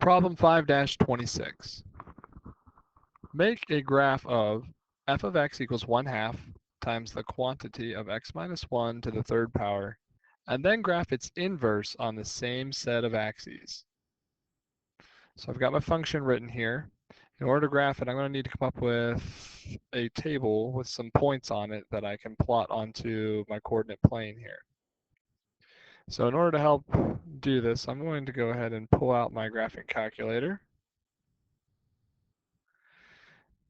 Problem 5-26. Make a graph of f of x equals 1/2 times the quantity of x minus 1 to the third power, and then graph its inverse on the same set of axes. So I've got my function written here. In order to graph it, I'm going to need to come up with a table with some points on it that I can plot onto my coordinate plane here. So in order to help do this, I'm going to go ahead and pull out my graphing calculator.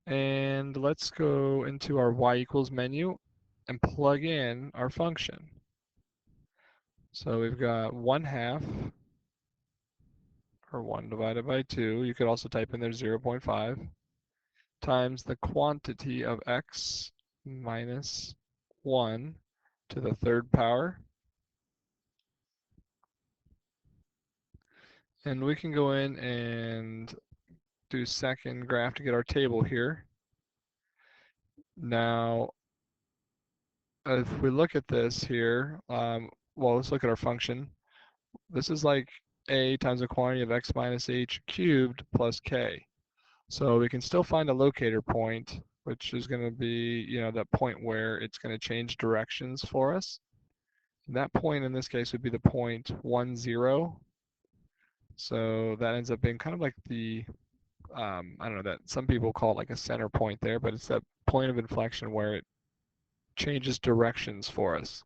And let's go into our y equals menu and plug in our function. So we've got 1/2, or 1 divided by 2, you could also type in there 0.5, times the quantity of x minus 1 to the third power. And we can go in and do second graph to get our table here. Now, if we look at this here, well, let's look at our function. This is like a times the quantity of x minus h cubed plus k. So we can still find a locator point, which is going to be, that point where it's going to change directions for us. And that point in this case would be the point 1, 0. So that ends up being kind of like the, I don't know, that some people call it like a center point there, but it's that point of inflection where it changes directions for us.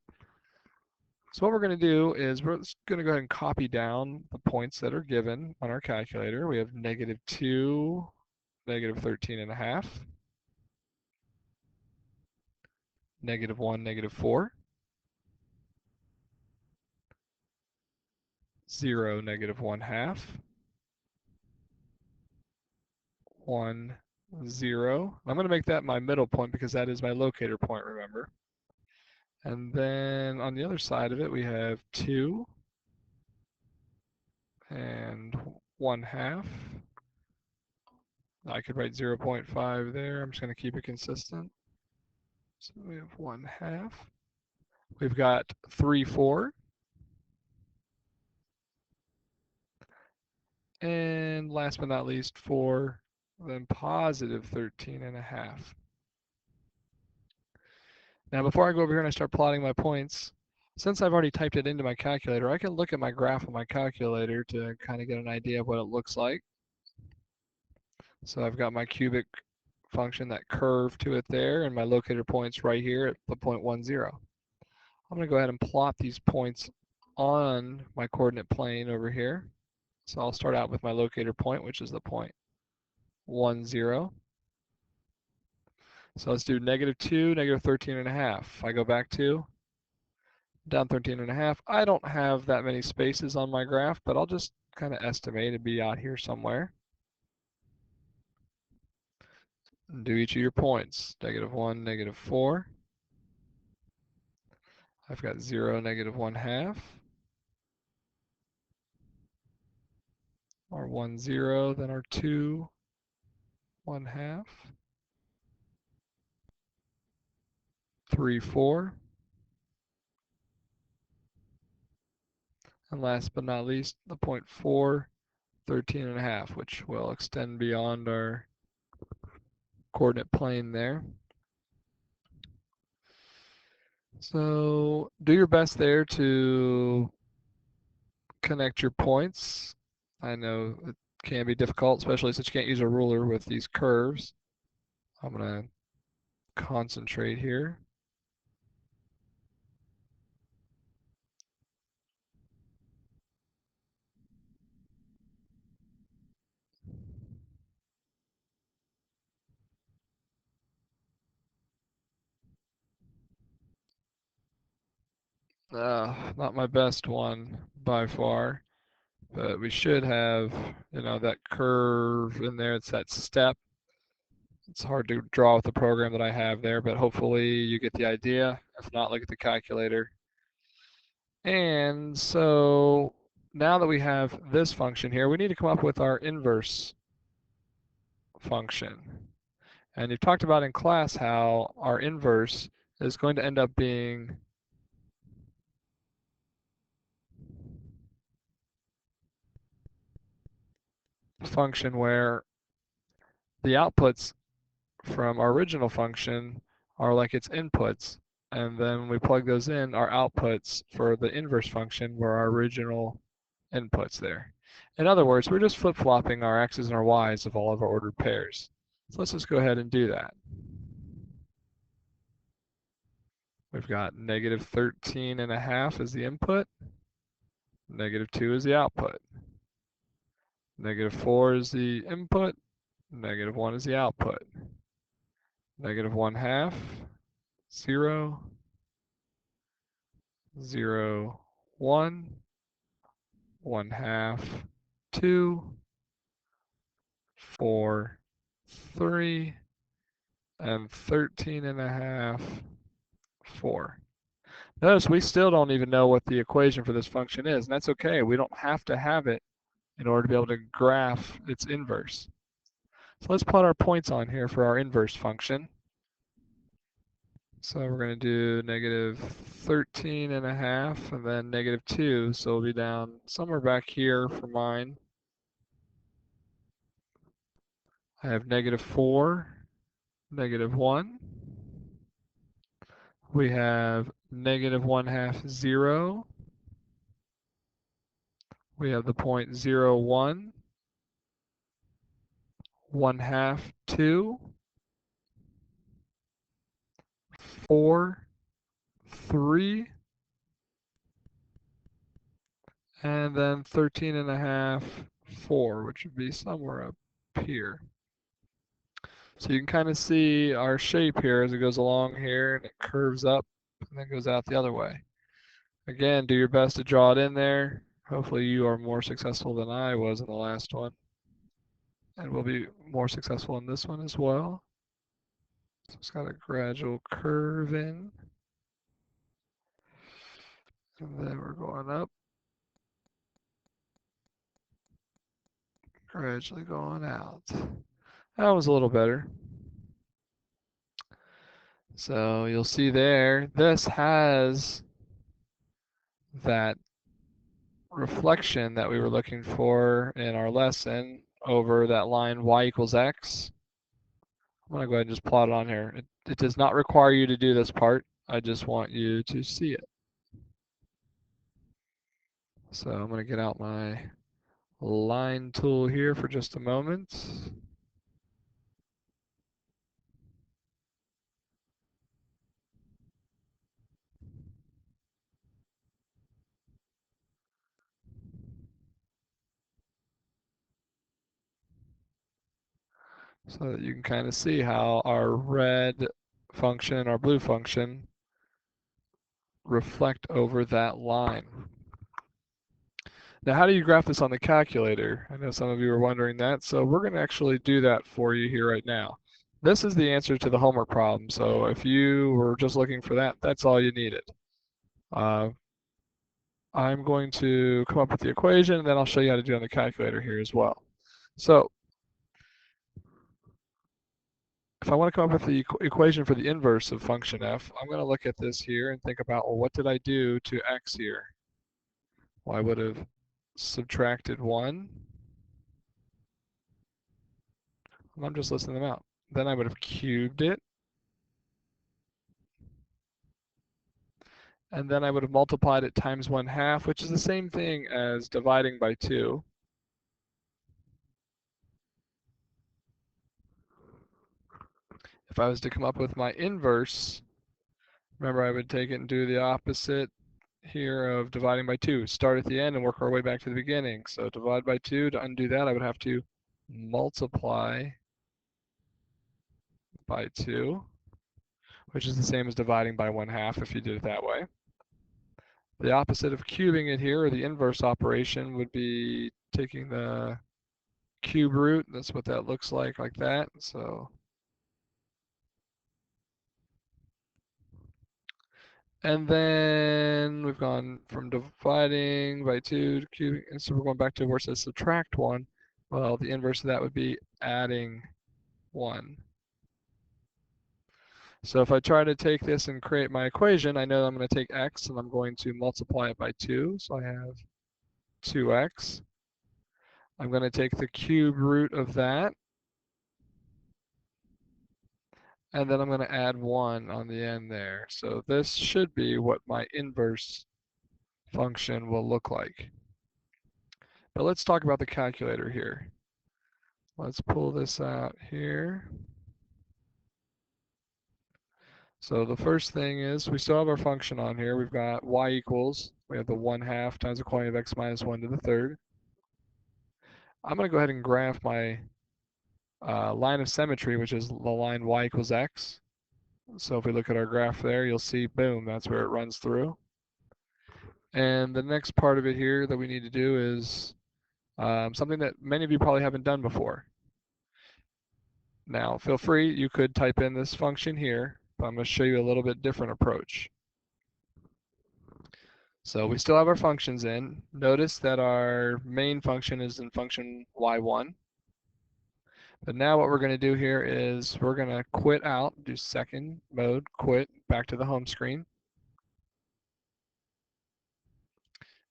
So what we're going to do is we're going to go ahead and copy down the points that are given on our calculator. We have -2, -13.5, -1, -4, 0, -1/2, 1, 0. I'm going to make that my middle point because that is my locator point, remember. And then on the other side of it, we have 2 and 1/2. I could write 0.5 there. I'm just going to keep it consistent. So we have 1/2. We've got 3, 4. And last but not least, 4, then +13.5. Now before I go over here and I start plotting my points, since I've already typed it into my calculator, I can look at my graph on my calculator to kind of get an idea of what it looks like. So I've got my cubic function, that curve to it there, and my locator points right here at the point 1, 0. I'm going to go ahead and plot these points on my coordinate plane over here. So I'll start out with my locator point, which is the point 1, 0. So let's do -2, -13.5. I go back to down 13.5. I don't have that many spaces on my graph, but I'll just kind of estimate it'd be out here somewhere. And do each of your points. -1, -4. I've got 0, -1/2. Our 1, 0, then our 2, 1/2. 3, 4. And last but not least, the point 4, 13.5, which will extend beyond our coordinate plane there. So do your best there to connect your points. I know it can be difficult, especially since you can't use a ruler with these curves. I'm going to concentrate here. Not my best one by far, but we should have, that curve in there. It's that step. It's hard to draw with the program that I have there, but hopefully you get the idea. If not, look at the calculator. And so now that we have this function here, we need to come up with our inverse function. And you've talked about in class how our inverse is going to end up being function where the outputs from our original function are like its inputs, and then when we plug those in, our outputs for the inverse function were our original inputs there. In other words, we're just flip-flopping our x's and our y's of all of our ordered pairs. So let's just go ahead and do that. We've got negative 13.5 as the input, negative 2 is the output, negative 4 is the input, negative 1 is the output, negative 1/2, 0, 0, 1, 1/2, 2, 4, 3, and 13.5, 4. Notice we still don't even know what the equation for this function is, and that's okay. We don't have to have it in order to be able to graph its inverse. So let's plot our points on here for our inverse function. So we're going to do negative 13.5 and then negative 2. So we'll be down somewhere back here for mine. I have negative 4, negative 1. We have negative 1/2, 0. We have the point 0, 1. 1/2, 2. 4, 3. And then 13.5, 4, which would be somewhere up here. So you can kind of see our shape here as it goes along here, and it curves up and then goes out the other way. Again, do your best to draw it in there. Hopefully you are more successful than I was in the last one. And we'll be more successful in this one as well. So it's got a gradual curve in. And then we're going up. Gradually going out. That was a little better. So you'll see there, this has that reflection that we were looking for in our lesson over that line y equals x. I'm going to go ahead and just plot it on here. It does not require you to do this part. I just want you to see it. So I'm going to get out my line tool here for just a moment. So that you can kind of see how our red function and our blue function reflect over that line. Now, how do you graph this on the calculator? I know some of you are wondering that, so we're going to actually do that for you here right now. This is the answer to the homework problem, so if you were just looking for that, that's all you needed. I'm going to come up with the equation, and then I'll show you how to do it on the calculator here as well. So if I want to come up with the equation for the inverse of function f, I'm going to look at this here and think about, well, what did I do to x here? Well, I would have subtracted 1. I'm just listing them out. Then I would have cubed it. And then I would have multiplied it times 1/2, which is the same thing as dividing by 2. If I was to come up with my inverse, remember I would take it and do the opposite here of dividing by 2. Start at the end and work our way back to the beginning. So divide by 2, to undo that I would have to multiply by 2, which is the same as dividing by 1/2 if you did it that way. The opposite of cubing it here, or the inverse operation, would be taking the cube root. That's what that looks like that. So, and then we've gone from dividing by 2 to cubing, and so we're going back to where it says subtract 1. Well, the inverse of that would be adding 1. So if I try to take this and create my equation, I know I'm going to take x and I'm going to multiply it by 2. So I have 2x. I'm going to take the cube root of that, and then I'm going to add 1 on the end there. So this should be what my inverse function will look like. But let's talk about the calculator here. Let's pull this out here. So the first thing is we still have our function on here. We've got y equals, we have the 1/2 times the quantity of x minus 1 to the third. I'm going to go ahead and graph my line of symmetry, which is the line y equals x. So if we look at our graph there, you'll see, boom, that's where it runs through. And the next part of it here that we need to do is something that many of you probably haven't done before. Now, feel free, you could type in this function here, but I'm going to show you a little bit different approach. So we still have our functions in. Notice that our main function is in function y1. But now what we're going to do here is we're going to quit out, do second mode, quit, back to the home screen.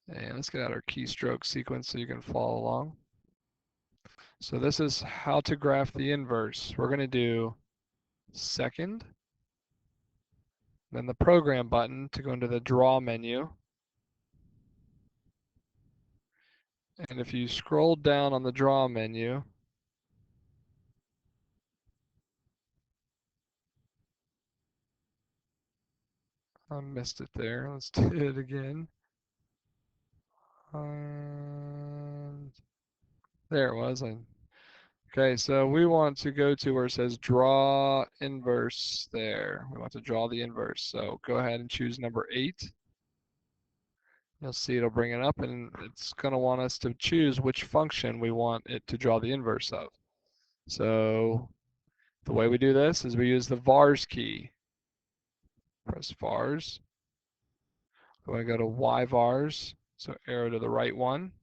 And let's get out our keystroke sequence so you can follow along. So this is how to graph the inverse. We're going to do second, then the program button to go into the draw menu. And if you scroll down on the draw menu, I missed it there. Let's do it again. And there it was. Okay, so we want to go to where it says draw inverse there. We want to draw the inverse. So go ahead and choose number 8. You'll see it'll bring it up, and it's going to want us to choose which function we want it to draw the inverse of. So the way we do this is we use the vars key. Press vars. We're going to go to y vars, so arrow to the right one.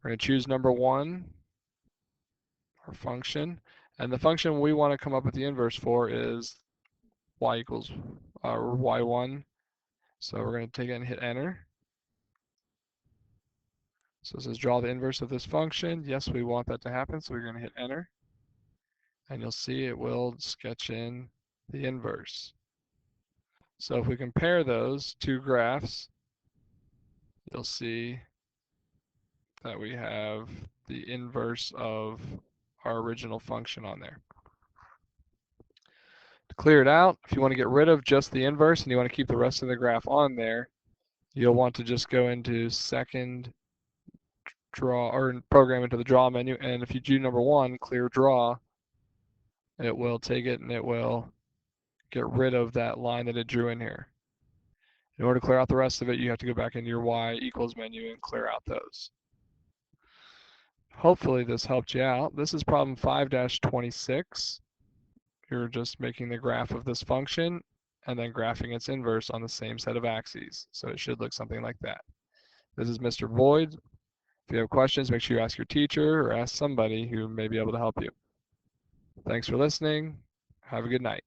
We're going to choose number 1, our function, and the function we want to come up with the inverse for is y equals y1. So we're going to take it and hit enter. So it says draw the inverse of this function. Yes, we want that to happen, so we're going to hit enter. And you'll see it will sketch in the inverse. So if we compare those two graphs, you'll see that we have the inverse of our original function on there. To clear it out, if you want to get rid of just the inverse and you want to keep the rest of the graph on there, you'll want to just go into second draw, or program into the draw menu, and if you do number 1, clear draw, it will take it and it will get rid of that line that it drew in here. In order to clear out the rest of it, you have to go back into your y equals menu and clear out those. Hopefully this helped you out. This is problem 5-26. You're just making the graph of this function and then graphing its inverse on the same set of axes. So it should look something like that. This is Mr. Boyd. If you have questions, make sure you ask your teacher or ask somebody who may be able to help you. Thanks for listening. Have a good night.